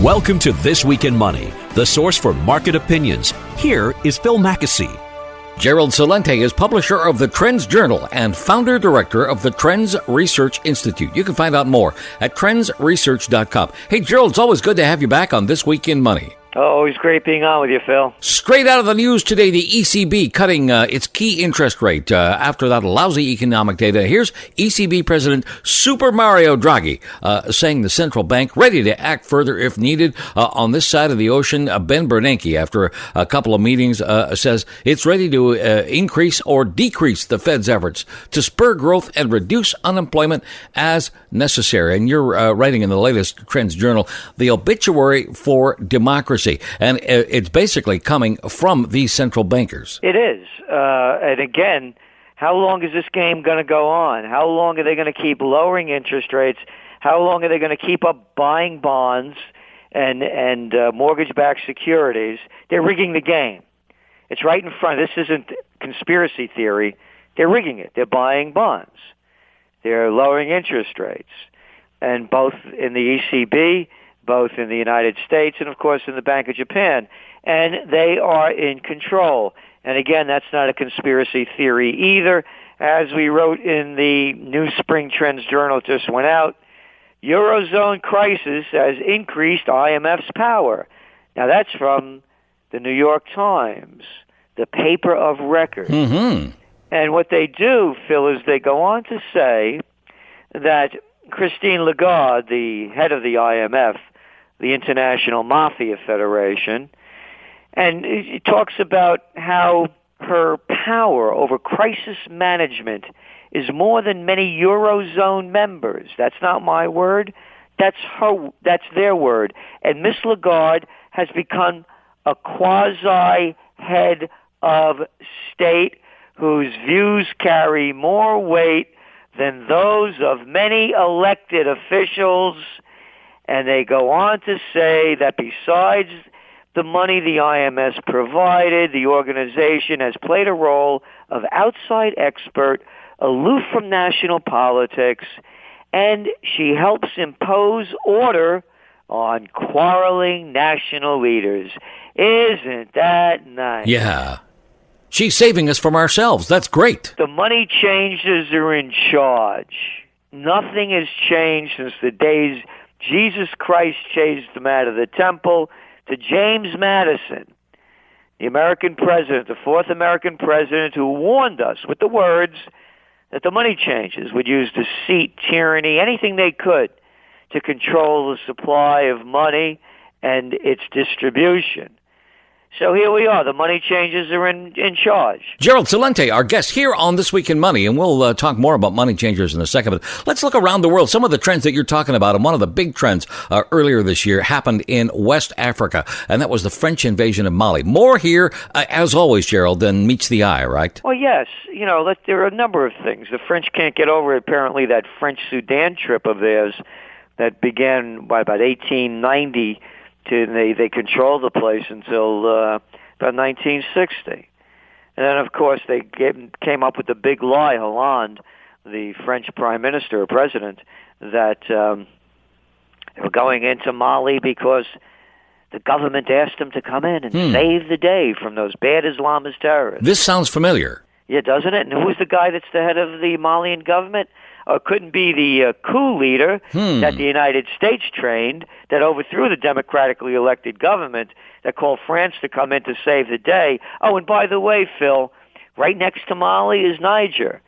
Welcome to This Week in Money, the source for market opinions. Here is Phil Mackesy. Gerald Celente is publisher of the TrendsJournal and founder-director of the TrendsResearchInstitute. You can find out more at TrendsResearch.com. Hey, Gerald, it's always good to have you back on This Week in Money. Oh, always great being on with you, Phil. Straight out of the news today, the ECB cutting its key interest rate after that lousy economic data. Here's ECB President Super Mario Draghi saying the central bank ready to act further if needed. On this side of the ocean, Ben Bernanke, after a couple of meetings, says it's ready to increase or decrease the Fed's efforts to spur growth and reduce unemployment as necessary. And you're writing in the latest TrendsJournal, the obituary for democracy. And it's basically coming from these central bankers. It is. And again, how long is this game going to go on? How long are they going to keep lowering interest rates? How long are they going to keep up buying bonds and mortgage-backed securities? They're rigging the game. It's right in front. This isn't conspiracy theory. They're rigging it. They're buying bonds. They're lowering interest rates. And both in the ECB, both in the United States and, of course, in the Bank of Japan. And they are in control. And, again, that's not a conspiracy theory either. As we wrote in the new spring Trends Journal just went out, Eurozone crisis has increased IMF's power. Now, that's from the New York Times, the paper of record. Mm-hmm. And what they do, Phil, is they go on to say that Christine Lagarde, the head of the IMF, the International Mafia Federation, and it talks about how her power over crisis management is more than many Eurozone members. That's not my word. That's their word. And Miss Lagarde has become a quasi-head of state whose views carry more weight than those of many elected officials. And they go on to say that besides the money the IMF provided, the organization has played a role of outside expert, aloof from national politics, and she helps impose order on quarreling national leaders. Isn't that nice? Yeah. She's saving us from ourselves. That's great. The money changers are in charge. Nothing has changed since the days Jesus Christ chased them out of the temple to James Madison, the American president, the fourth American president, who warned us with the words that the money changers would use deceit, tyranny, anything they could to control the supply of money and its distribution. So here we are. The money changers are in charge. Gerald Celente, our guest here on This Week in Money, and we'll talk more about money changers in a second. But let's look around the world. Some of the trends that you're talking about, and one of the big trends earlier this year happened in West Africa, and that was the French invasion of Mali. More here, as always, Gerald, than meets the eye, right? Well, yes. You know, there are a number of things. The French can't get over, apparently, that French Sudan trip of theirs that began by about 1890. They controlled the place until about 1960. And then, of course, they came up with the big lie, Hollande, the French prime minister or president, that they were going into Mali because the government asked them to come in and save the day from those bad Islamist terrorists. This sounds familiar. Yeah, doesn't it? And who's the guy that's the head of the Malian government? Couldn't be the coup leader that the United States trained that overthrew the democratically elected government that called France to come in to save the day. Oh, and by the way, Phil, right next to Mali is Niger.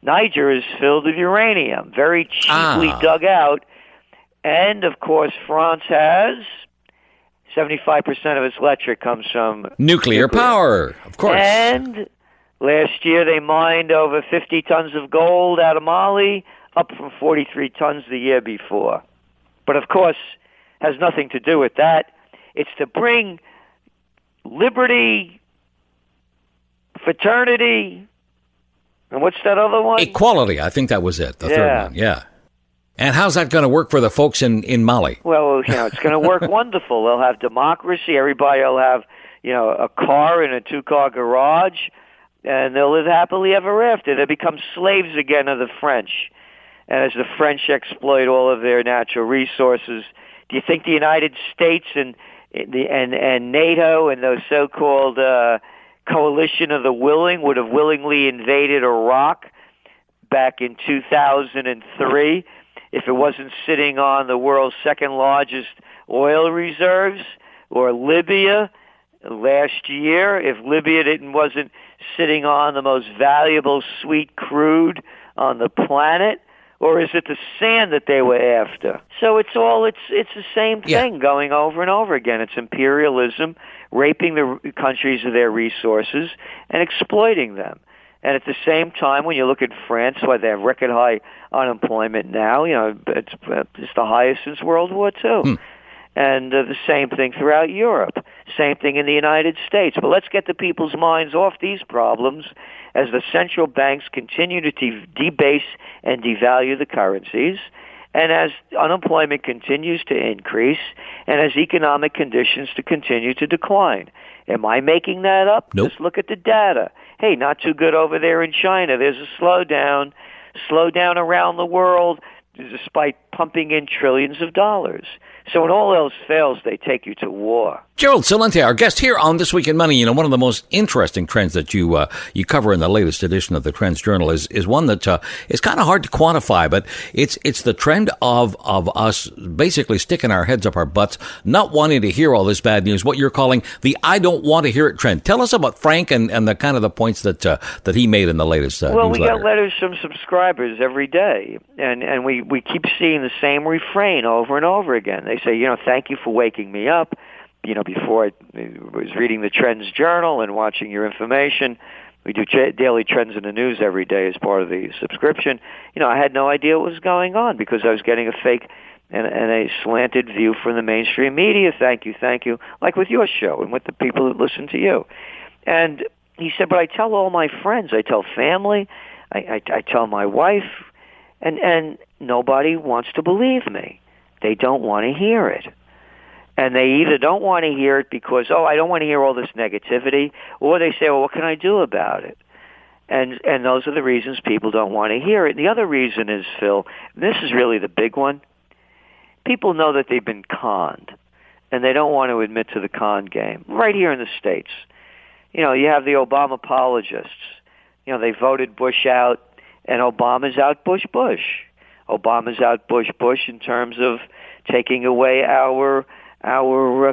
Niger is filled with uranium, very cheaply dug out. And, of course, France has 75% of its electric comes from nuclear power, of course. And last year, they mined over 50 tons of gold out of Mali, up from 43 tons the year before. But, of course, has nothing to do with that. It's to bring liberty, fraternity, and what's that other one? Equality, I think that was it, the third one, yeah. And how's that going to work for the folks in Mali? Well, it's going to work wonderful. They'll have democracy. Everybody will have, a car in a two-car garage. And they'll live happily ever after. They become slaves again of the French. And as the French exploit all of their natural resources, Do you think the United States and NATO and those so-called coalition of the willing would have willingly invaded Iraq back in 2003 if it wasn't sitting on the world's second largest oil reserves, or Libya last year if Libya wasn't sitting on the most valuable sweet crude on the planet? Or is it the sand that they were after? So it's the same thing going over and over again. It's imperialism, raping the countries of their resources and exploiting them. And at the same time, when you look at France, why they have record high unemployment now, it's the highest since World War II. And the same thing throughout Europe. Same thing in the United States. But let's get the people's minds off these problems as the central banks continue to debase and devalue the currencies, and as unemployment continues to increase, and as economic conditions to continue to decline. Am I making that up? Nope. Just look at the data. Hey, not too good over there in China. There's a slowdown around the world, despite pumping in trillions of dollars. So when all else fails, they take you to war. Gerald Celente, our guest here on This Week in Money. One of the most interesting trends that you cover in the latest edition of the TrendsJournal is one that is kind of hard to quantify, but it's the trend of us basically sticking our heads up our butts, not wanting to hear all this bad news, what you're calling the I don't want to hear it trend. Tell us about Frank and the kind of the points that he made in the latest Well, newsletter. We get letters from subscribers every day, and we keep seeing the same refrain over and over again. They say, thank you for waking me up. Before I was reading the TrendsJournal and watching your information, we do daily trends in the news every day as part of the subscription. I had no idea what was going on because I was getting a fake and a slanted view from the mainstream media. Thank you, like with your show and with the people that listen to you. And he said, but I tell all my friends, I tell family, I tell my wife, and nobody wants to believe me. They don't want to hear it. And they either don't want to hear it because, I don't want to hear all this negativity, or they say, well, what can I do about it? And those are the reasons people don't want to hear it. And the other reason is, Phil, this is really the big one. People know that they've been conned, and they don't want to admit to the con game. Right here in the States. You have the Obama apologists. They voted Bush out, and Obama's out Bush. Obama's out Bush in terms of taking away our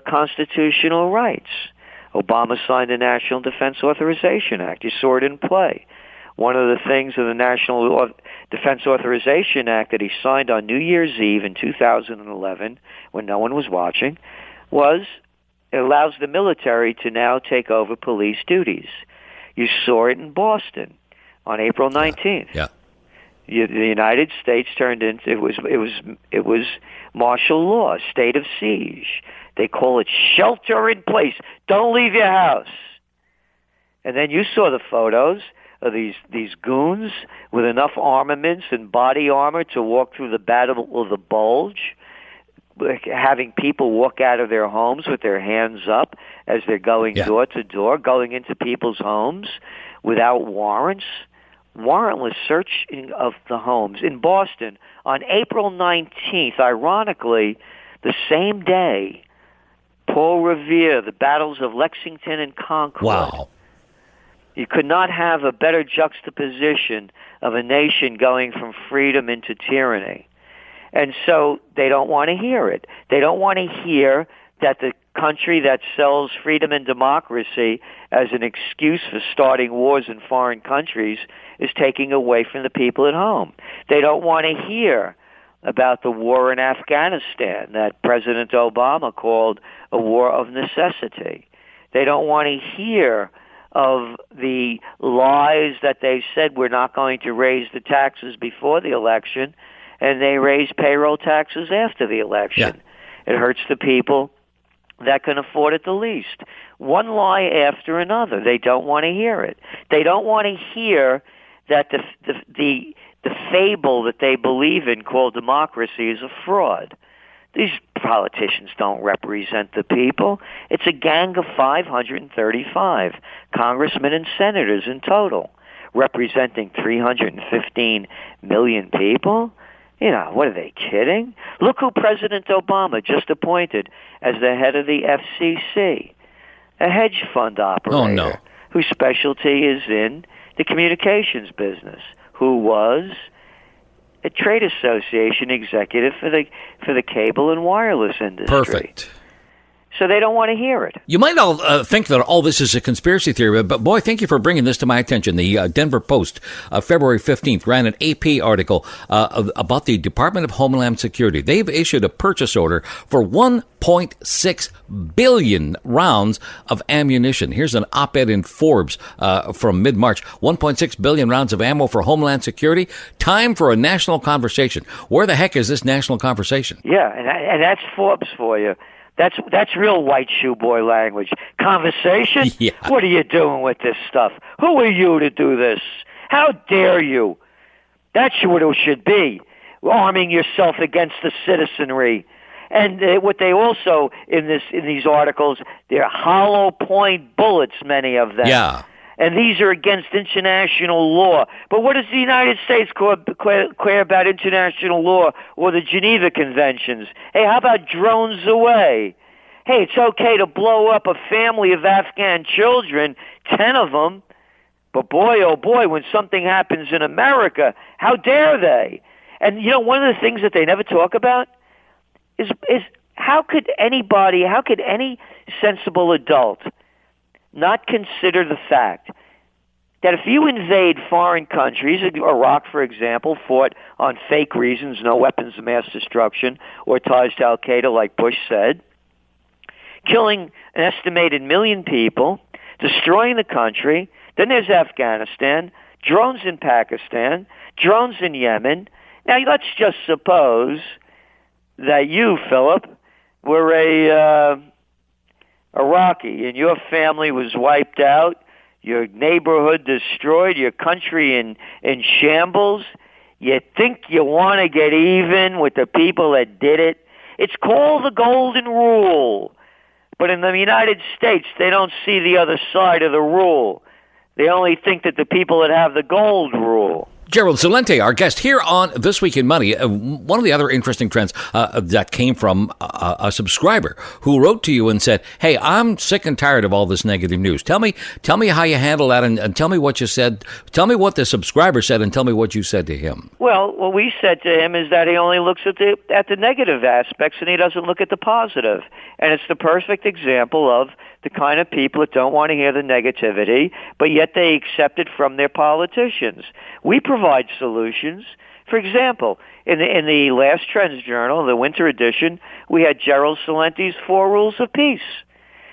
constitutional rights. Obama signed the National Defense Authorization Act. You saw it in play. One of the things of the National Defense Authorization Act that he signed on New Year's Eve in 2011, when no one was watching, was it allows the military to now take over police duties. You saw it in Boston on April 19th. Yeah. The United States turned into it was martial law, state of siege. They call it shelter in place. Don't leave your house. And then you saw the photos of these goons with enough armaments and body armor to walk through the Battle of the Bulge, having people walk out of their homes with their hands up as they're going door to door, going into people's homes without warrants. Warrantless searching of the homes in Boston on April 19th, ironically, the same day, Paul Revere, the battles of Lexington and Concord. Wow. You could not have a better juxtaposition of a nation going from freedom into tyranny. And so they don't want to hear it. They don't want to hear that the country that sells freedom and democracy as an excuse for starting wars in foreign countries is taking away from the people at home. They don't want to hear about the war in Afghanistan that President Obama called a war of necessity. They don't want to hear of the lies that they said we're not going to raise the taxes before the election, and they raise payroll taxes after the election. Yeah. It hurts the people that can afford it the least. One lie after another. They don't want to hear it. They don't want to hear that the fable that they believe in called democracy is a fraud. These politicians don't represent the people. It's a gang of 535 congressmen and senators in total, representing 315 million people. What are they kidding? Look who President Obama just appointed as the head of the FCC, a hedge fund operator. Oh, no. Whose specialty is in the communications business, who was a trade association executive for the cable and wireless industry. Perfect. So they don't want to hear it. You might all think that all this is a conspiracy theory, but boy, thank you for bringing this to my attention. The Denver Post, February 15th, ran an AP article about the Department of Homeland Security. They've issued a purchase order for 1.6 billion rounds of ammunition. Here's an op-ed in Forbes from mid-March. 1.6 billion rounds of ammo for Homeland Security. Time for a national conversation. Where the heck is this national conversation? Yeah, and that's Forbes for you. That's real white shoe boy language. Conversation? Yeah. What are you doing with this stuff? Who are you to do this? How dare you? That's what it should be. Arming yourself against the citizenry. And what they also, in these articles, they're hollow point bullets, many of them. Yeah. And these are against international law. But what does the United States care about international law or the Geneva Conventions? Hey, how about drones away? Hey, it's okay to blow up a family of Afghan children, 10 of them. But boy, oh boy, when something happens in America, how dare they? And, one of the things that they never talk about is how could any sensible adult not consider the fact that if you invade foreign countries, Iraq, for example, fought on fake reasons, no weapons of mass destruction or ties to Al-Qaeda, like Bush said, killing an estimated 1 million people, destroying the country. Then there's Afghanistan, drones in Pakistan, drones in Yemen. Now, let's just suppose that you, Philip, were a Iraqi, and your family was wiped out, your neighborhood destroyed, your country in shambles. You think you want to get even with the people that did it? It's called the Golden Rule. But in the United States, they don't see the other side of the rule. They only think that the people that have the gold rule. Gerald Celente, our guest here on This Week in Money. One of the other interesting trends that came from a subscriber who wrote to you and said, "Hey, I'm sick and tired of all this negative news. Tell me how you handle that, and tell me what you said. Tell me what the subscriber said, and tell me what you said to him." Well, what we said to him is that he only looks at the negative aspects, and he doesn't look at the positive. And it's the perfect example of the kind of people that don't want to hear the negativity, but yet they accept it from their politicians. We provide solutions. For example, in the last TrendsJournal, the winter edition, we had Gerald Celente's 4 Rules of Peace.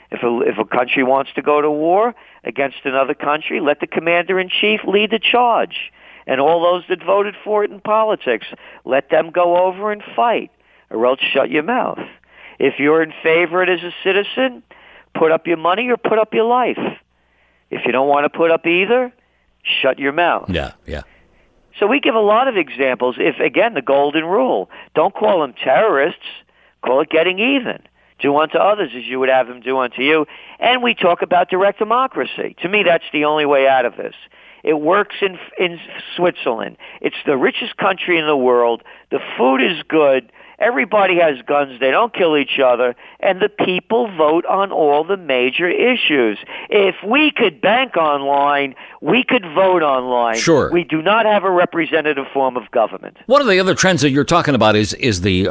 If a country wants to go to war against another country, let the commander-in-chief lead the charge. And all those that voted for it in politics, let them go over and fight, or else shut your mouth. If you're in favor of it as a citizen, put up your money or put up your life. If you don't want to put up either, shut your mouth. Yeah. So we give a lot of examples. If, again, the golden rule, don't call them terrorists, call it getting even. Do unto others as you would have them do unto you. And we talk about direct democracy. To me, that's the only way out of this. It works in Switzerland. It's the richest country in the world. The food is good. Everybody has guns. They don't kill each other. And the people vote on all the major issues. If we could bank online, we could vote online. Sure. We do not have a representative form of government. One of the other trends that you're talking about is the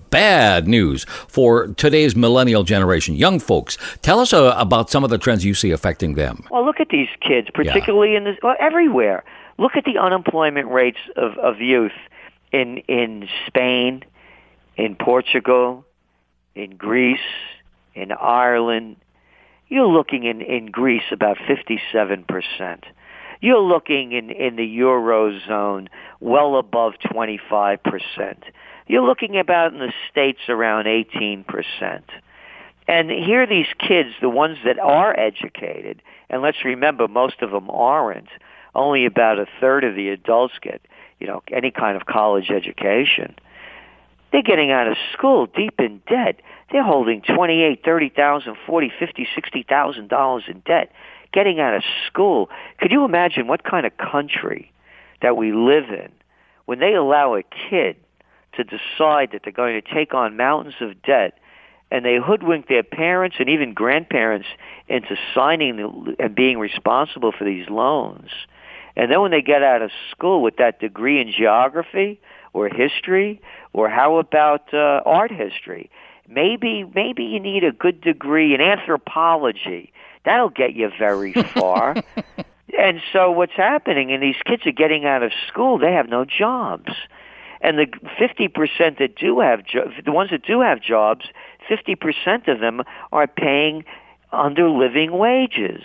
bad news for today's millennial generation, young folks. Tell us about some of the trends you see affecting them. Well, look at these kids, particularly everywhere. Look at the unemployment rates of youth in Spain, in Portugal, in Greece, in Ireland. You're looking in Greece about 57%. You're looking in the Eurozone well above 25%. You're looking about in the States around 18%. And here are these kids, the ones that are educated, and let's remember most of them aren't. Only about a third of the adults get, any kind of college education. They're getting out of school deep in debt. They're holding $28,000, $30,000, $40,000, $50,000, $60,000 in debt. Getting out of school. Could you imagine what kind of country that we live in when they allow a kid to decide that they're going to take on mountains of debt, and they hoodwink their parents and even grandparents into signing and being responsible for these loans. And then when they get out of school with that degree in geography or history, or how about art history? Maybe you need a good degree in anthropology. That'll get you very far. And so what's happening, and these kids are getting out of school, they have no jobs. And the 50% that do have the ones that do have jobs, 50% of them are paying under living wages.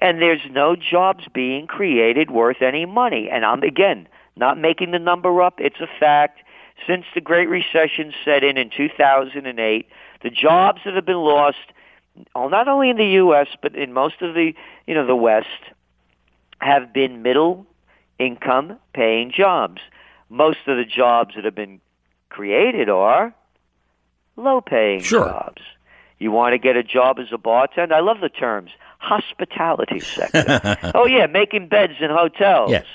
And there's no jobs being created worth any money. And I'm, again, not making the number up. It's a fact. Since the Great Recession set in 2008, the jobs that have been lost, not only in the U.S., but in most of the West, have been middle-income paying jobs. Most of the jobs that have been created are low-paying jobs. You want to get a job as a bartender? I love the terms. Hospitality sector. Oh, yeah, making beds in hotels. Yes.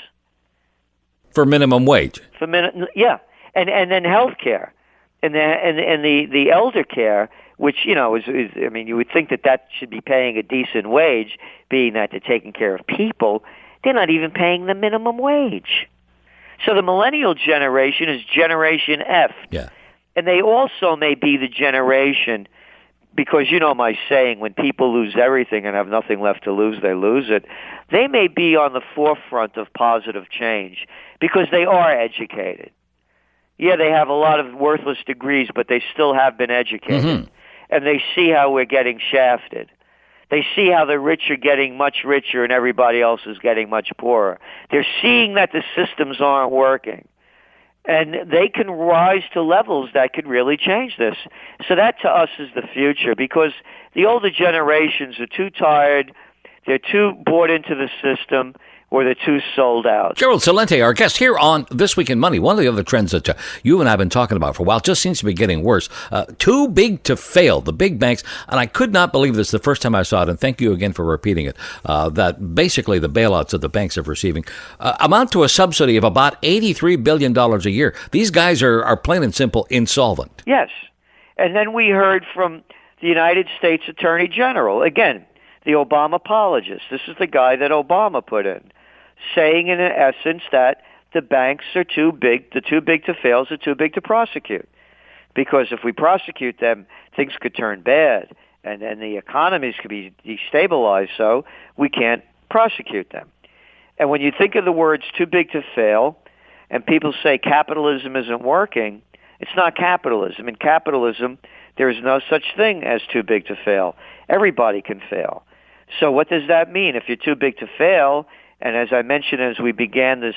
For minimum wage. Yeah. And then health care. And the elder care, which, is you would think that should be paying a decent wage, being that they're taking care of people. They're not even paying the minimum wage. So the millennial generation is Generation F. Yeah. And they also may be the generation, because my saying, when people lose everything and have nothing left to lose, they lose it. They may be on the forefront of positive change because they are educated. Yeah, they have a lot of worthless degrees, but they still have been educated. Mm-hmm. And they see how we're getting shafted. They see how the rich are getting much richer and everybody else is getting much poorer. They're seeing that the systems aren't working. And they can rise to levels that could really change this. So that to us is the future, because the older generations are too tired, they're too bought into the system, or they're too sold out. Gerald Celente, our guest here on This Week in Money. One of the other trends that you and I have been talking about for a while just seems to be getting worse. Too big to fail, the big banks. And I could not believe this the first time I saw it, and thank you again for repeating it, that basically the bailouts that the banks are receiving amount to a subsidy of about $83 billion a year. These guys are plain and simple insolvent. Yes. And then we heard from the United States Attorney General, again, the Obama apologist. This is the guy that Obama put in, saying in essence that the banks are too big, the too big to fails are too big to prosecute. Because if we prosecute them, things could turn bad, and the economies could be destabilized, so we can't prosecute them. And when you think of the words too big to fail, and people say capitalism isn't working, it's not capitalism. In capitalism, there is no such thing as too big to fail. Everybody can fail. So what does that mean? If you're too big to fail, and as I mentioned as we began this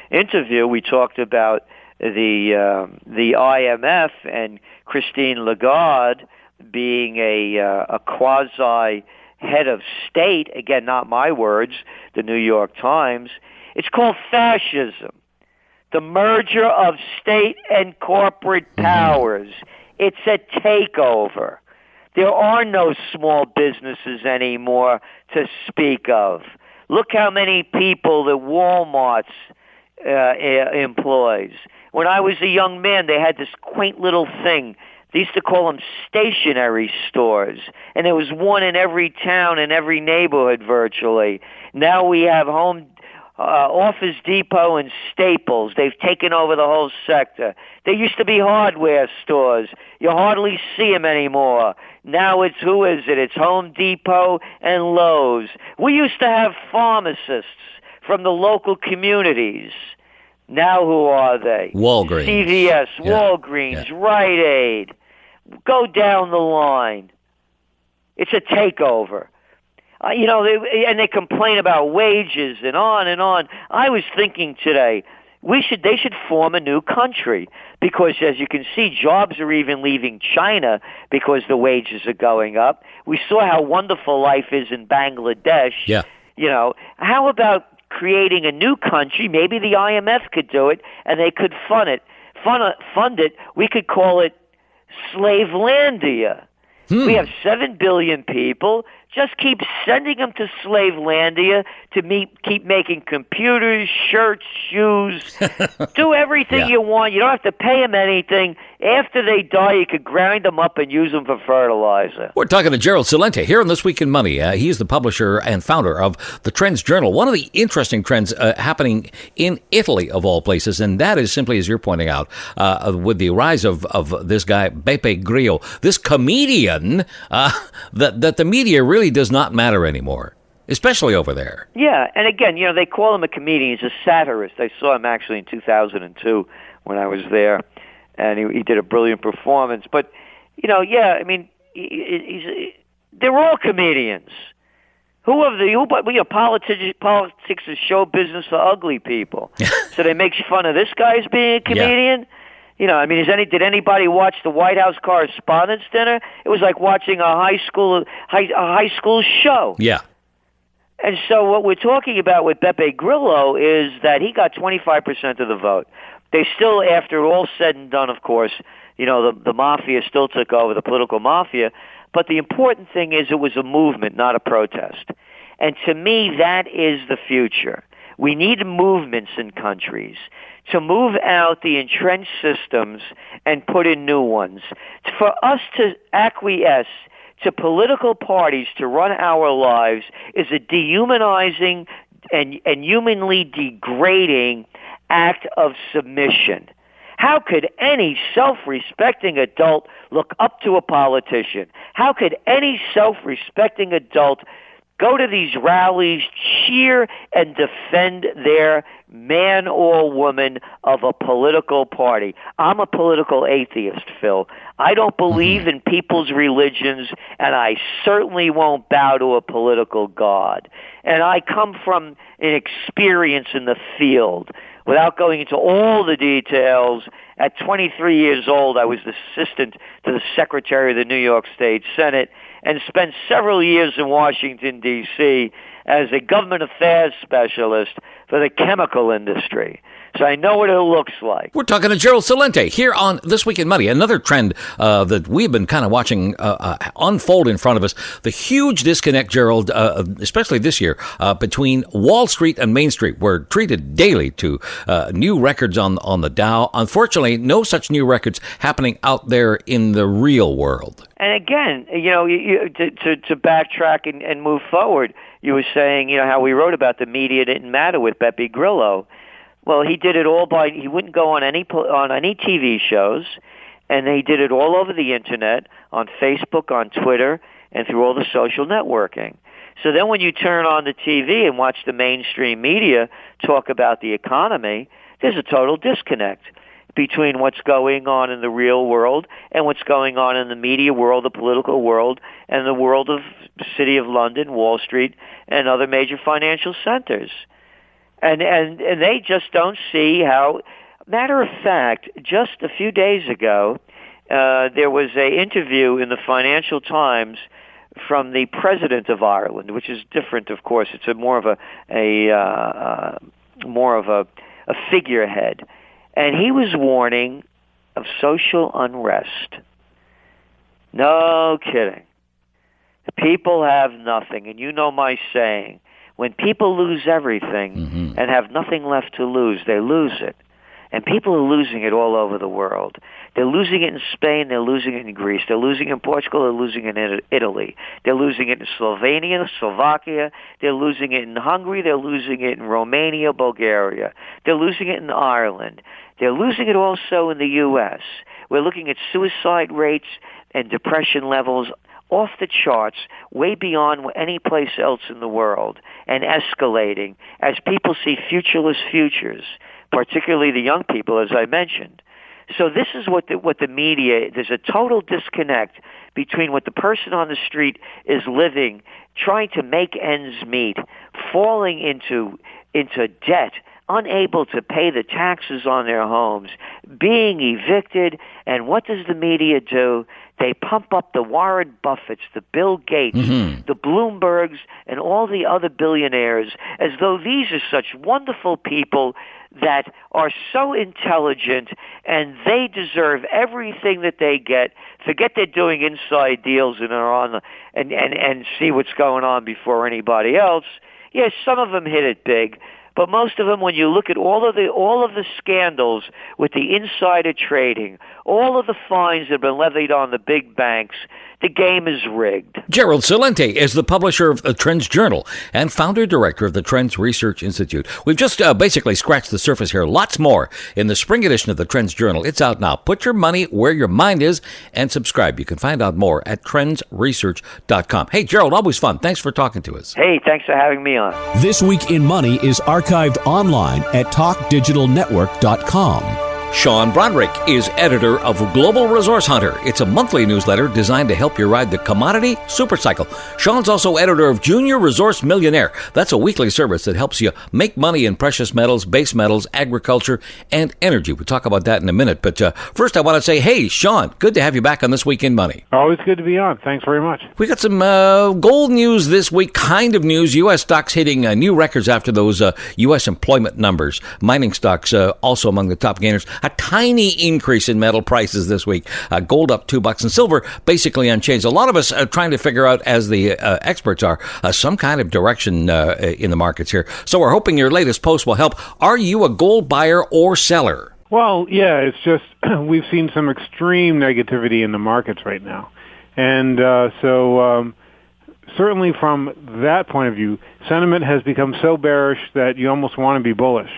interview, we talked about the IMF and Christine Lagarde being a quasi head of state. Again, not my words, the New York Times. It's called fascism, the merger of state and corporate powers. It's a takeover. There are no small businesses anymore to speak of. Look how many people that Walmart employs. When I was a young man, they had this quaint little thing. They used to call them stationery stores. And there was one in every town, in every neighborhood virtually. Now we have Office Depot and Staples. They've taken over the whole sector. There used to be hardware stores. You hardly see them anymore. Now who is it? It's Home Depot and Lowe's. We used to have pharmacists from the local communities. Now who are they? Walgreens. CVS, Walgreens, Rite Aid. Go down the line. It's a takeover. And they complain about wages and on and on. I was thinking today, they should form a new country, because as you can see, jobs are even leaving China because the wages are going up. We saw how wonderful life is in Bangladesh. Yeah. How about creating a new country? Maybe the IMF could do it, and they could fund it. We could call it Slavelandia. We have 7 billion people, Just keep sending them to Slavelandia to keep making computers, shirts, shoes. Do everything you want. You don't have to pay them anything. After they die, you could grind them up and use them for fertilizer. We're talking to Gerald Celente here on This Week in Money. He's the publisher and founder of the TrendsJournal. One of the interesting trends happening in Italy, of all places, and that is simply, as you're pointing out, with the rise of this guy, Beppe Grillo, this comedian, that the media really does not matter anymore, especially over there. Yeah, and again, they call him a comedian. He's a satirist. I saw him actually in 2002 when I was there, and he did a brilliant performance. But, they're all comedians. Politics is show business for ugly people. So they make fun of this guy as being a comedian. Yeah. Did anybody watch the White House Correspondents' Dinner? It was like watching a high school show. Yeah. And so what we're talking about with Beppe Grillo is that he got 25% of the vote. They still, after all said and done, of course, the mafia still took over, the political mafia. But the important thing is it was a movement, not a protest. And to me, that is the future. We need movements in countries to move out the entrenched systems and put in new ones. For us to acquiesce to political parties to run our lives is a dehumanizing and humanly degrading act of submission. How could any self-respecting adult look up to a politician? How could any self-respecting adult go to these rallies, cheer, and defend their man or woman of a political party? I'm a political atheist, Phil. I don't believe in people's religions, and I certainly won't bow to a political god. And I come from an experience in the field. Without going into all the details, at 23 years old, I was the assistant to the Secretary of the New York State Senate and spent several years in Washington, D.C. as a government affairs specialist for the chemical industry. So I know what it looks like. We're talking to Gerald Celente here on This Week in Money. Another trend that we've been kind of watching unfold in front of us, the huge disconnect, Gerald, especially this year, between Wall Street and Main Street. We're treated daily to new records on the Dow. Unfortunately, no such new records happening out there in the real world. And again, to backtrack and move forward, you were saying, how we wrote about the media didn't matter with Beppe Grillo. Well, he did it all he wouldn't go on any TV shows, and he did it all over the Internet, on Facebook, on Twitter, and through all the social networking. So then when you turn on the TV and watch the mainstream media talk about the economy, there's a total disconnect between what's going on in the real world and what's going on in the media world, the political world, and the world of the City of London, Wall Street, and other major financial centers. And they just don't see how. Matter of fact, just a few days ago, there was an interview in the Financial Times from the President of Ireland, which is different, of course. It's more of a figurehead, and he was warning of social unrest. No kidding. The people have nothing, and you know my saying. When people lose everything and have nothing left to lose, they lose it. And people are losing it all over the world. They're losing it in Spain. They're losing it in Greece. They're losing it in Portugal. They're losing it in Italy. They're losing it in Slovenia, Slovakia. They're losing it in Hungary. They're losing it in Romania, Bulgaria. They're losing it in Ireland. They're losing it also in the U.S. We're looking at suicide rates and depression levels off the charts, way beyond any place else in the world, and escalating as people see futureless futures, particularly the young people, as I mentioned. So this is what the media, there's a total disconnect between what the person on the street is living, trying to make ends meet, falling into debt, unable to pay the taxes on their homes, being evicted, and what does the media do? They pump up the Warren Buffetts, the Bill Gates, the Bloombergs, and all the other billionaires as though these are such wonderful people that are so intelligent, and they deserve everything that they get. Forget they're doing inside deals and are on and see what's going on before anybody else. Yes, some of them hit it big, but most of them, when you look at all of the scandals with the insider trading, all of the fines that have been levied on the big banks, the game is rigged. Gerald Celente is the publisher of the TrendsJournal and founder-director of the Trends Research Institute. We've just basically scratched the surface here. Lots more in the spring edition of the TrendsJournal. It's out now. Put your money where your mind is and subscribe. You can find out more at TrendsResearch.com. Hey, Gerald, always fun. Thanks for talking to us. Hey, thanks for having me on. This Week in Money is archived online at TalkDigitalNetwork.com. Sean Broderick is editor of Global Resource Hunter. It's a monthly newsletter designed to help you ride the commodity supercycle. Sean's also editor of Junior Resource Millionaire. That's a weekly service that helps you make money in precious metals, base metals, agriculture, and energy. We'll talk about that in a minute. But first, I want to say, hey, Sean, good to have you back on This Week in Money. Always good to be on. Thanks very much. We got some gold news this week, kind of news. U.S. stocks hitting new records after those U.S. employment numbers. Mining stocks also among the top gainers. A tiny increase in metal prices this week. Gold up $2 and silver basically unchanged. A lot of us are trying to figure out, as the experts are, some kind of direction in the markets here. So we're hoping your latest post will help. Are you a gold buyer or seller? Well, yeah, it's just we've seen some extreme negativity in the markets right now. And so certainly from that point of view, sentiment has become so bearish that you almost want to be bullish.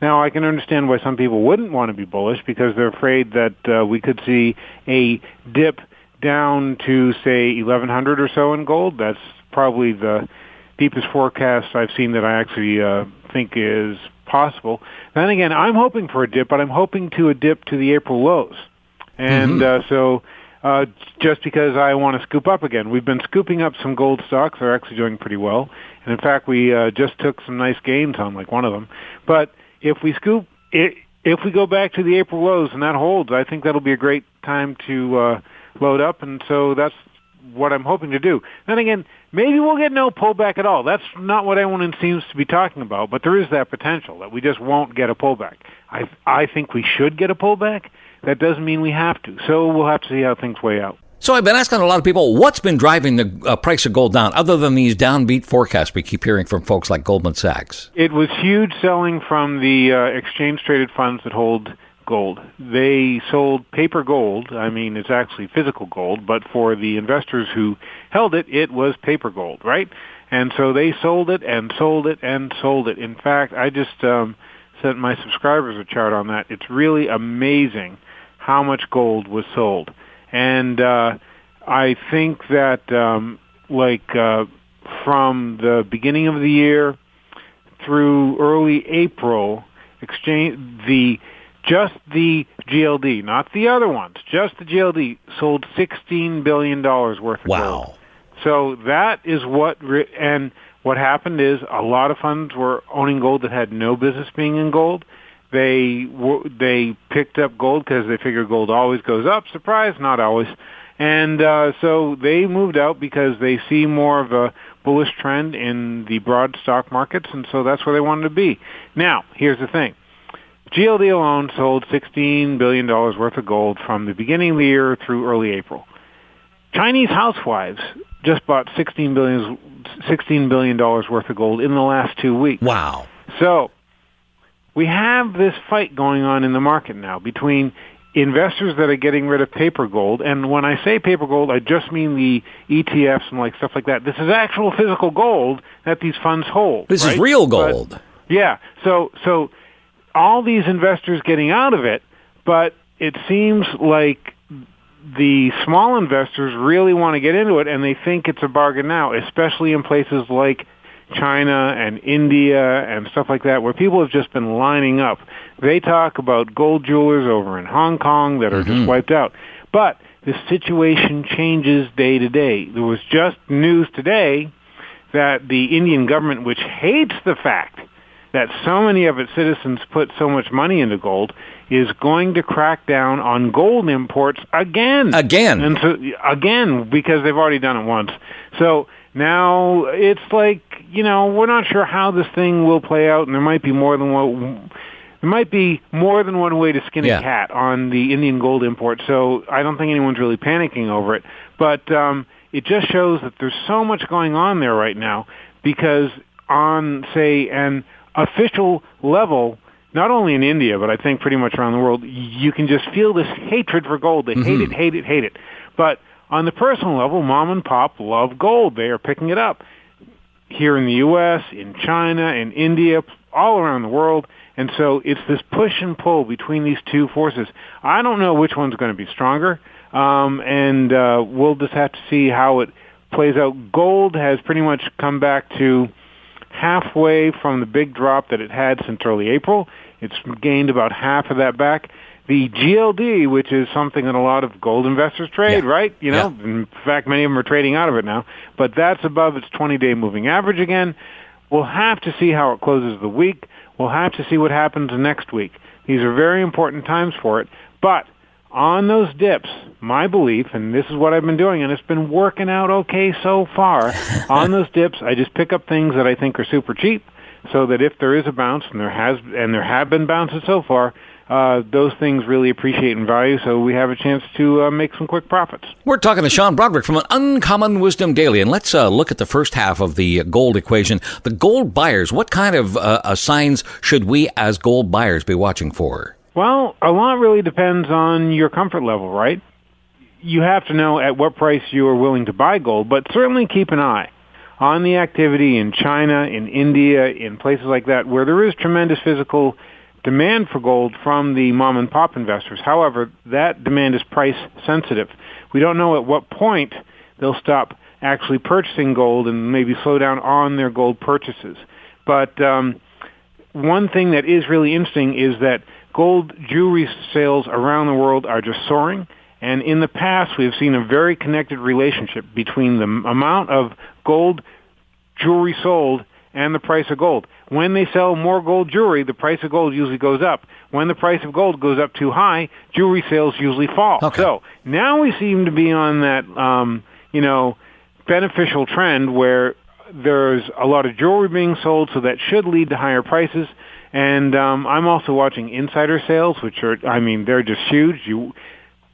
Now, I can understand why some people wouldn't want to be bullish because they're afraid that we could see a dip down to, say, 1,100 or so in gold. That's probably the deepest forecast I've seen that I actually think is possible. Then again, I'm hoping for a dip, but I'm hoping to a dip to the April lows. And so just because I want to scoop up again. We've been scooping up some gold stocks. They're actually doing pretty well. And in fact, we just took some nice gains on like one of them. But if we go back to the April lows and that holds, I think that'll be a great time to load up, and so that's what I'm hoping to do. Then again, maybe we'll get no pullback at all. That's not what everyone seems to be talking about, but there is that potential that we just won't get a pullback. I think we should get a pullback. That doesn't mean we have to, so we'll have to see how things weigh out. So I've been asking a lot of people, what's been driving the price of gold down, other than these downbeat forecasts we keep hearing from folks like Goldman Sachs? It was huge selling from the exchange-traded funds that hold gold. They sold paper gold. I mean, it's actually physical gold, but for the investors who held it, it was paper gold, right? And so they sold it and sold it and sold it. In fact, I just sent my subscribers a chart on that. It's really amazing how much gold was sold. And I think that, from the beginning of the year through early April, just the GLD, not the other ones, just the GLD sold $16 billion worth of gold. So that is and what happened is a lot of funds were owning gold that had no business being in gold. They picked up gold because they figured gold always goes up. Surprise, not always. And so they moved out because they see more of a bullish trend in the broad stock markets, and so that's where they wanted to be. Now, here's the thing. GLD alone sold $16 billion worth of gold from the beginning of the year through early April. Chinese housewives just bought $16 billion worth of gold in the last 2 weeks. Wow. So we have this fight going on in the market now between investors that are getting rid of paper gold, and when I say paper gold, I just mean the ETFs and like stuff like that. This is actual physical gold that these funds hold. This is real gold. But, yeah. So all these investors getting out of it, but it seems like the small investors really want to get into it, and they think it's a bargain now, especially in places like China and India and stuff like that, where people have just been lining up. They talk about gold jewelers over in Hong Kong that are just wiped out. But the situation changes day to day. There was just news today that the Indian government, which hates the fact that so many of its citizens put so much money into gold, is going to crack down on gold imports again. And so, again, because they've already done it once. So now it's like, we're not sure how this thing will play out, and there might be more than there might be more than one way to skin a cat on the Indian gold import, so I don't think anyone's really panicking over it. But it just shows that there's so much going on there right now, because on, say, an official level, not only in India, but I think pretty much around the world, you can just feel this hatred for gold. They hate it, hate it, hate it. But on the personal level, mom and pop love gold. They are picking it up here in the U.S., in China, in India, all around the world. And so it's this push and pull between these two forces. I don't know which one's going to be stronger, and we'll just have to see how it plays out. Gold has pretty much come back to halfway from the big drop that it had since early April. It's gained about half of that back. The GLD, which is something that a lot of gold investors trade, right? You know, in fact, many of them are trading out of it now. But that's above its 20-day moving average again. We'll have to see how it closes the week. We'll have to see what happens next week. These are very important times for it. But on those dips, my belief, and this is what I've been doing, and it's been working out okay so far, on those dips, I just pick up things that I think are super cheap, so that if there is a bounce, and there have been bounces so far, those things really appreciate in value, so we have a chance to make some quick profits. We're talking to Sean Broderick from an Uncommon Wisdom Daily, and let's look at the first half of the gold equation. The gold buyers, what kind of signs should we as gold buyers be watching for? Well, a lot really depends on your comfort level, right? You have to know at what price you are willing to buy gold, but certainly keep an eye on the activity in China, in India, in places like that, where there is tremendous physical demand for gold from the mom-and-pop investors. However, that demand is price sensitive. We don't know at what point they'll stop actually purchasing gold and maybe slow down on their gold purchases. But one thing that is really interesting is that gold jewelry sales around the world are just soaring. And in the past, we have seen a very connected relationship between the amount of gold jewelry sold and the price of gold. When they sell more gold jewelry, the price of gold usually goes up. When the price of gold goes up too high, jewelry sales usually fall. Okay. So now we seem to be on that, beneficial trend where there's a lot of jewelry being sold, so that should lead to higher prices. And I'm also watching insider sales, which are, they're just huge. You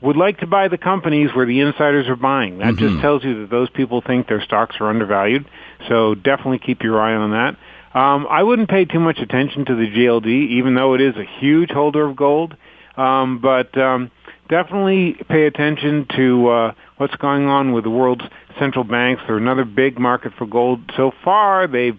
would like to buy the companies where the insiders are buying. That just tells you that those people think their stocks are undervalued. So definitely keep your eye on that. I wouldn't pay too much attention to the GLD, even though it is a huge holder of gold. But definitely pay attention to what's going on with the world's central banks. They're another big market for gold. So far, they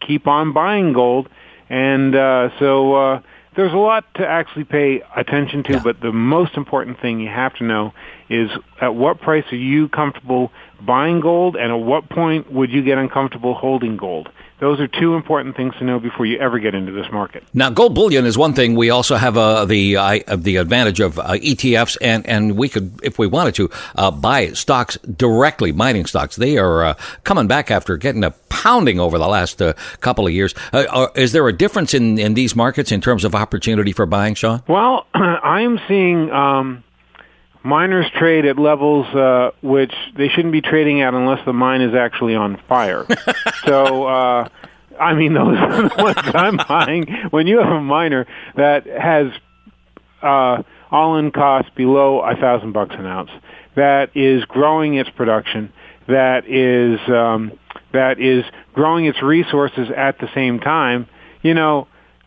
keep on buying gold. And so there's a lot to actually pay attention to, but the most important thing you have to know is at what price are you comfortable buying gold, and at what point would you get uncomfortable holding gold? Those are two important things to know before you ever get into this market. Now, gold bullion is one thing. We also have the advantage of ETFs, and we could, if we wanted to, buy stocks directly, mining stocks. They are coming back after getting a pounding over the last couple of years. Is there a difference in these markets in terms of opportunity for buying, Sean? Well, I am seeing miners trade at levels which they shouldn't be trading at unless the mine is actually on fire. So, those are the ones I'm buying. When you have a miner that has all-in costs below $1,000 an ounce, that is growing its production, that is growing its resources at the same time,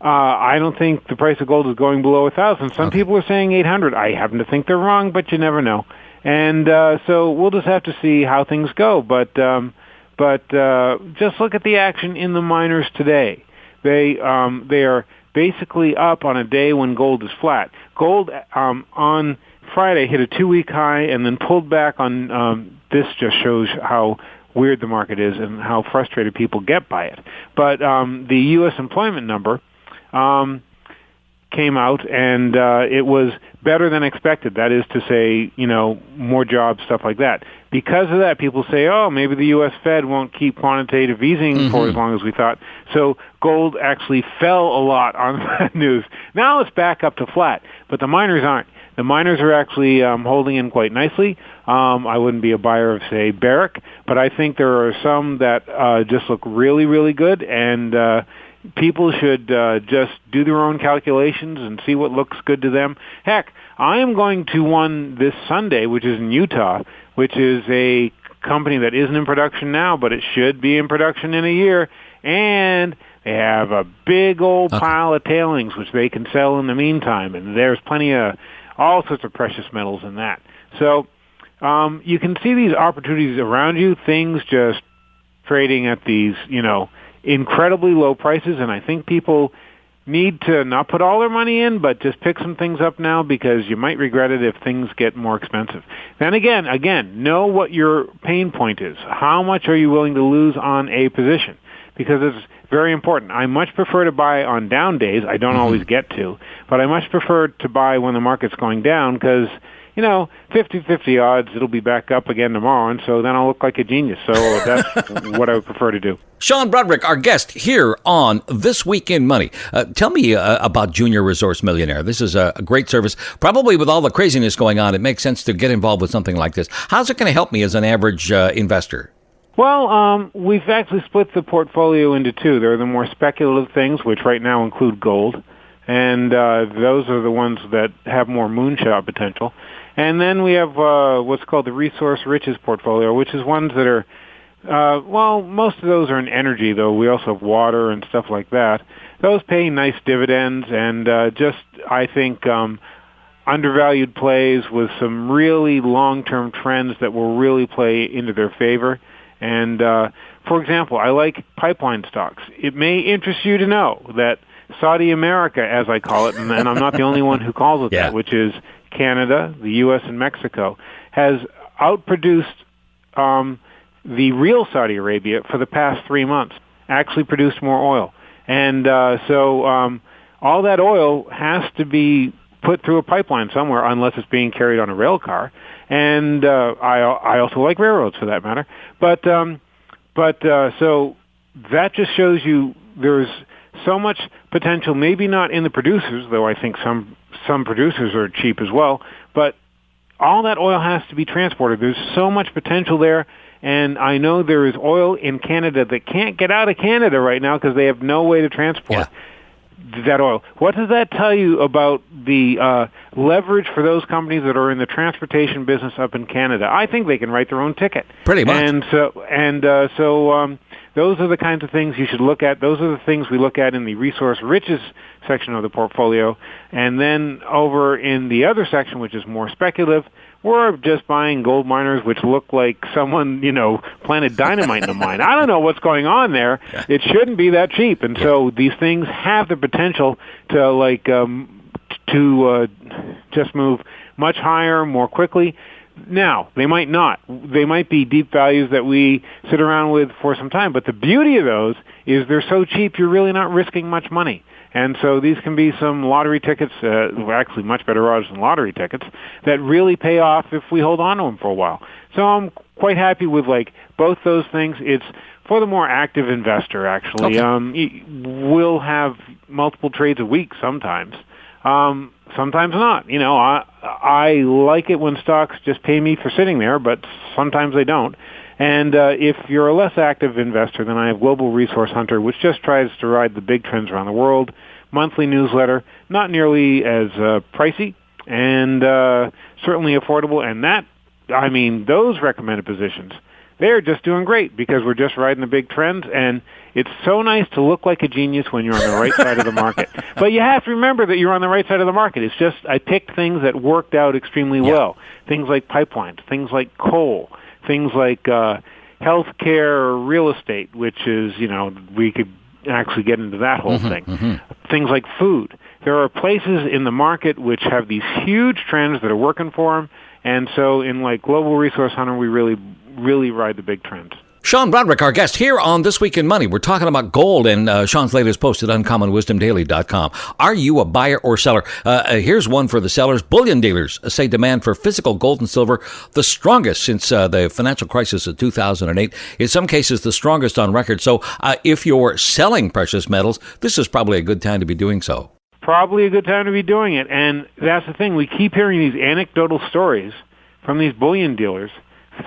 I don't think the price of gold is going below 1,000. Some people are saying 800. I happen to think they're wrong, but you never know. And so we'll just have to see how things go. But just look at the action in the miners today. They are basically up on a day when gold is flat. Gold on Friday hit a 2-week high and then pulled back on. This just shows how weird the market is and how frustrated people get by it. But the U.S. employment number came out, and it was better than expected. That is to say, more jobs, stuff like that. Because of that, people say, maybe the U.S. Fed won't keep quantitative easing for as long as we thought. So gold actually fell a lot on that news. Now it's back up to flat, but the miners aren't. The miners are actually holding in quite nicely. I wouldn't be a buyer of, say, Barrick, but I think there are some that just look really, really good, and people should just do their own calculations and see what looks good to them. Heck, I am going to one this Sunday, which is in Utah, which is a company that isn't in production now, but it should be in production in a year, and they have a big old pile of tailings which they can sell in the meantime, and there's plenty of all sorts of precious metals in that. So you can see these opportunities around you, things just trading at these, incredibly low prices, and I think people need to not put all their money in, but just pick some things up now because you might regret it if things get more expensive. Then again, know what your pain point is. How much are you willing to lose on a position? Because it's very important. I much prefer to buy on down days. I don't always get to, but I much prefer to buy when the market's going down because 50-50 odds it'll be back up again tomorrow, and so then I'll look like a genius. So that's what I would prefer to do. Sean Broderick, our guest here on This Week in Money. Tell me about Junior Resource Millionaire. This is a great service. Probably with all the craziness going on, it makes sense to get involved with something like this. How's it going to help me as an average investor? Well, we've actually split the portfolio into two. There are the more speculative things, which right now include gold, and those are the ones that have more moonshot potential. And then we have what's called the resource riches portfolio, which is ones that are, most of those are in energy, though. We also have water and stuff like that. Those pay nice dividends and I think, undervalued plays with some really long-term trends that will really play into their favor. And, for example, I like pipeline stocks. It may interest you to know that Saudi America, as I call it, and I'm not the only one who calls it that, which is Canada, the U.S., and Mexico, has outproduced the real Saudi Arabia for the past 3 months, actually produced more oil. And so all that oil has to be put through a pipeline somewhere unless it's being carried on a rail car. And I also like railroads for that matter. But so that just shows you there's so much potential, maybe not in the producers, though I think some producers are cheap as well, but all that oil has to be transported. There's so much potential there, and I know there is oil in Canada that can't get out of Canada right now because they have no way to transport that oil. What does that tell you about the leverage for those companies that are in the transportation business up in Canada? I think they can write their own ticket. Pretty much. And so those are the kinds of things you should look at. Those are the things we look at in the resource riches section of the portfolio. And then over in the other section, which is more speculative, we're just buying gold miners which look like someone, planted dynamite in the mine. I don't know what's going on there. Yeah. It shouldn't be that cheap. And so these things have the potential to just move much higher, more quickly. Now, they might not. They might be deep values that we sit around with for some time. But the beauty of those is they're so cheap, you're really not risking much money. And so these can be some lottery tickets, actually much better odds than lottery tickets, that really pay off if we hold on to them for a while. So I'm quite happy with both those things. It's for the more active investor, actually. Okay. We'll have multiple trades a week sometimes. Sometimes not. I like it when stocks just pay me for sitting there, but sometimes they don't. And if you're a less active investor, then I have Global Resource Hunter, which just tries to ride the big trends around the world. Monthly newsletter, not nearly as pricey, and certainly affordable. And those recommended positions, they're just doing great because we're just riding the big trends, and it's so nice to look like a genius when you're on the right side of the market. But you have to remember that you're on the right side of the market. It's just I picked things that worked out extremely well. Things like pipelines, things like coal, things like healthcare or real estate, which is, we could actually get into that whole thing. Mm-hmm. Things like food. There are places in the market which have these huge trends that are working for them. And so in Global Resource Hunter, we really, really ride the big trends. Sean Broderick, our guest here on This Week in Money. We're talking about gold, and Sean's latest post at uncommonwisdomdaily.com. Are you a buyer or seller? Here's one for the sellers. Bullion dealers say demand for physical gold and silver the strongest since the financial crisis of 2008. In some cases, the strongest on record. So if you're selling precious metals, this is probably a good time to be doing so. Probably a good time to be doing it. And that's the thing. We keep hearing these anecdotal stories from these bullion dealers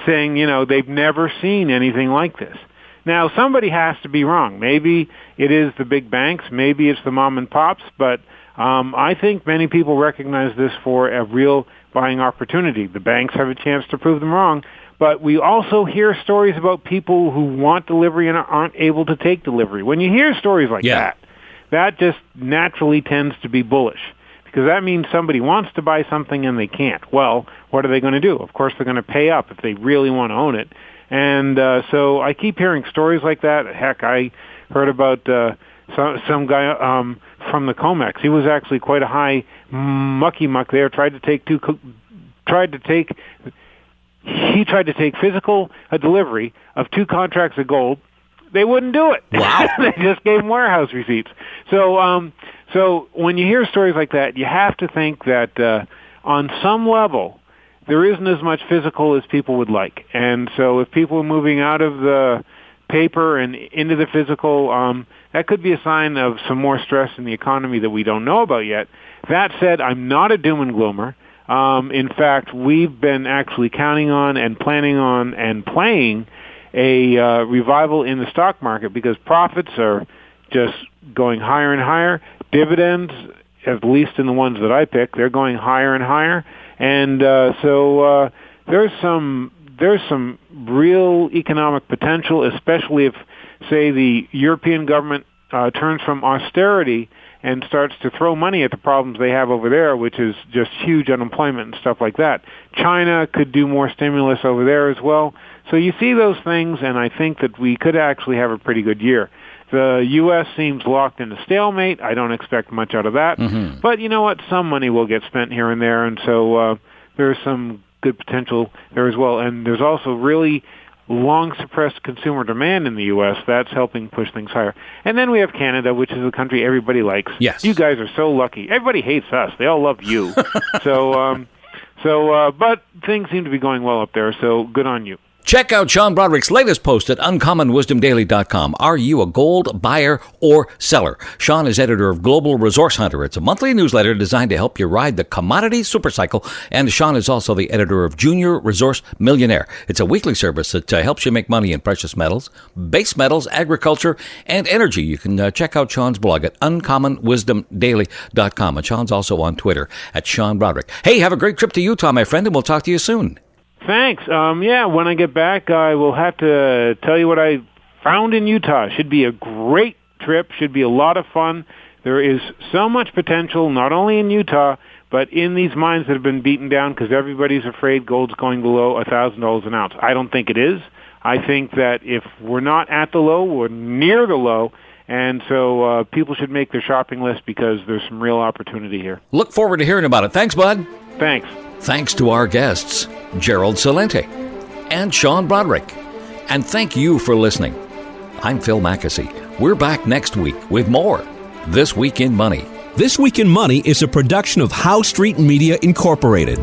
saying, they've never seen anything like this. Now, somebody has to be wrong. Maybe it is the big banks, maybe it's the mom and pops, but I think many people recognize this for a real buying opportunity. The banks have a chance to prove them wrong, but we also hear stories about people who want delivery and aren't able to take delivery. When you hear stories like that just naturally tends to be bullish, because that means somebody wants to buy something and they can't. Well, what are they going to do? Of course, they're going to pay up if they really want to own it. And so I keep hearing stories like that. Heck, I heard about some guy from the COMEX. He was actually quite a high mucky muck there. Tried to take physical delivery of 2 contracts of gold. They wouldn't do it. Wow. They just gave him warehouse receipts. So when you hear stories like that, you have to think that on some level there isn't as much physical as people would like. And so if people are moving out of the paper and into the physical, that could be a sign of some more stress in the economy that we don't know about yet. That said, I'm not a doom and gloomer. In fact, we've been actually counting on and planning on and playing a revival in the stock market, because profits are just going higher and higher. Dividends, at least in the ones that I pick, they're going higher and higher. And so there's some real economic potential, especially if, say, the European government turns from austerity and starts to throw money at the problems they have over there, which is just huge unemployment and stuff like that. China could do more stimulus over there as well. So you see those things, and I think that we could actually have a pretty good year. The U.S. seems locked in a stalemate. I don't expect much out of that. Mm-hmm. But you know what? Some money will get spent here and there, and so there's some good potential there as well. And there's also really long-suppressed consumer demand in the U.S. That's helping push things higher. And then we have Canada, which is a country everybody likes. Yes. You guys are so lucky. Everybody hates us. They all love you. But things seem to be going well up there, so good on you. Check out Sean Broderick's latest post at uncommonwisdomdaily.com. Are you a gold buyer or seller? Sean is editor of Global Resource Hunter. It's a monthly newsletter designed to help you ride the commodity supercycle. And Sean is also the editor of Junior Resource Millionaire. It's a weekly service that helps you make money in precious metals, base metals, agriculture, and energy. You can check out Sean's blog at uncommonwisdomdaily.com. And Sean's also on Twitter at Sean Broderick. Hey, have a great trip to Utah, my friend, and we'll talk to you soon. Thanks. When I get back, I will have to tell you what I found in Utah. Should be a great trip. Should be a lot of fun. There is so much potential, not only in Utah, but in these mines that have been beaten down because everybody's afraid gold's going below $1,000 an ounce. I don't think it is. I think that if we're not at the low, we're near the low. And so people should make their shopping list because there's some real opportunity here. Look forward to hearing about it. Thanks, bud. Thanks. Thanks to our guests, Gerald Celente and Sean Broderick. And thank you for listening. I'm Phil Mackesy. We're back next week with more This Week in Money. This Week in Money is a production of Howe Street Media Incorporated.